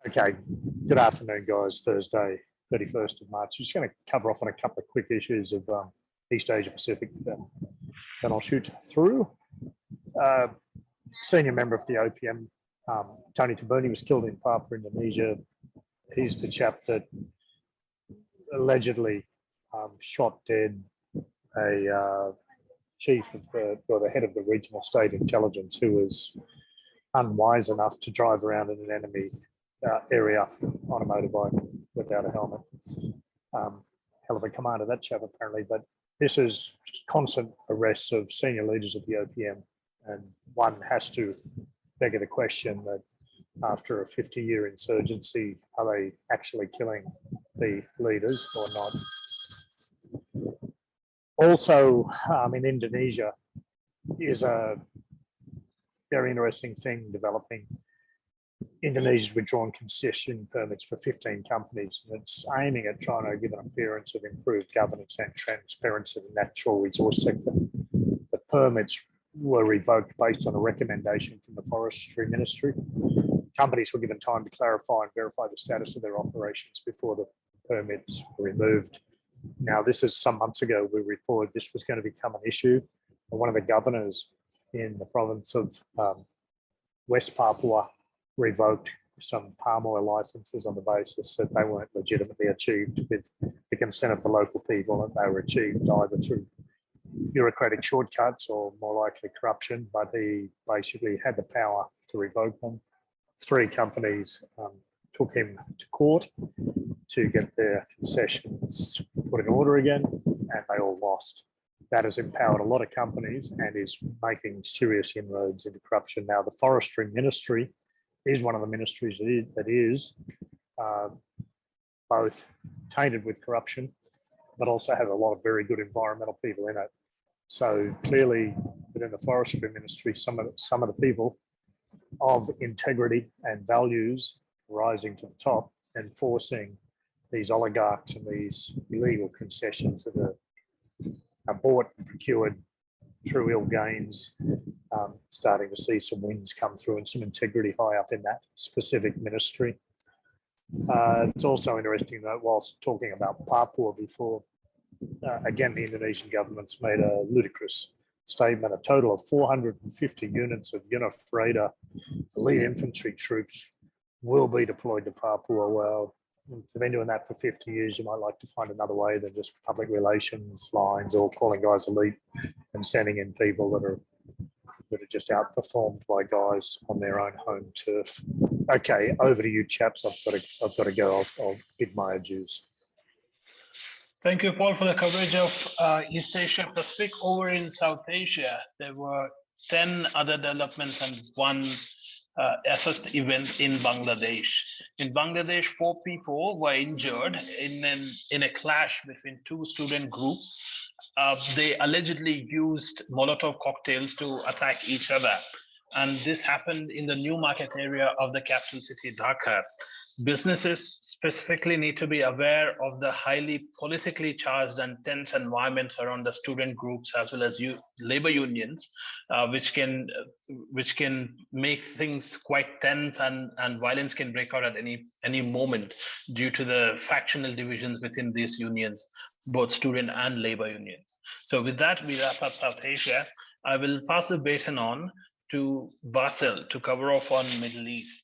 Okay, good afternoon, guys. Thursday, 31st of March. Just going to cover off on a couple of quick issues of East Asia Pacific that I'll shoot through. Senior member of the OPM, Tony Tabuni, was killed in Papua, Indonesia. He's the chap that allegedly shot dead a chief of the head of the regional state intelligence who was unwise enough to drive around in an enemy area on a motorbike without a helmet. Hell of a commander, that chap, apparently. But this is constant arrests of senior leaders of the OPM, and one has to beg the question that after a 50-year insurgency, are they actually killing the leaders or not? Also, in Indonesia is a very interesting thing developing. Indonesia's withdrawn concession permits for 15 companies, and it's aiming at trying to give an appearance of improved governance and transparency in the natural resource sector. The permits were revoked based on a recommendation from the Forestry Ministry. Companies were given time to clarify and verify the status of their operations before the permits were removed. Now, this is some months ago, we reported this was going to become an issue. And one of the governors in the province of West Papua revoked some palm oil licenses on the basis that they weren't legitimately achieved with the consent of the local people, and they were achieved either through bureaucratic shortcuts or more likely corruption, but he basically had the power to revoke them. 3 companies took him to court to get their concessions put in order again, and they all lost. That has empowered a lot of companies and is making serious inroads into corruption. Now, the Forestry Ministry is one of the ministries that is both tainted with corruption, but also have a lot of very good environmental people in it. So clearly, within the Forestry Ministry, some of the people of integrity and values rising to the top and forcing these oligarchs and these illegal concessions that are bought and procured through ill gains, starting to see some wins come through and some integrity high up in that specific ministry. It's also interesting that whilst talking about Papua before, again, the Indonesian government's made a ludicrous statement. A total of 450 units of UNIFREDA elite infantry troops will be deployed to Papua. Well, if they've been doing that for 50 years, you might like to find another way than just public relations lines or calling guys elite and sending in people that are just outperformed by guys on their own home turf. Okay, over to you, chaps. I've got to go. I'll bid my adieus. Thank you, Paul, for the coverage of East Asia Pacific. Over in South Asia, there were 10 other developments and one assessed event in Bangladesh. In Bangladesh, 4 people were injured in a clash between 2 student groups. They allegedly used Molotov cocktails to attack each other. And this happened in the New Market area of the capital city, Dhaka. Businesses specifically need to be aware of the highly politically charged and tense environments around the student groups as well as labor unions, which can make things quite tense, and violence can break out at any moment due to the factional divisions within these unions, both student and labor unions. So with that, we wrap up South Asia. I will pass the baton on to Basil to cover off on Middle East.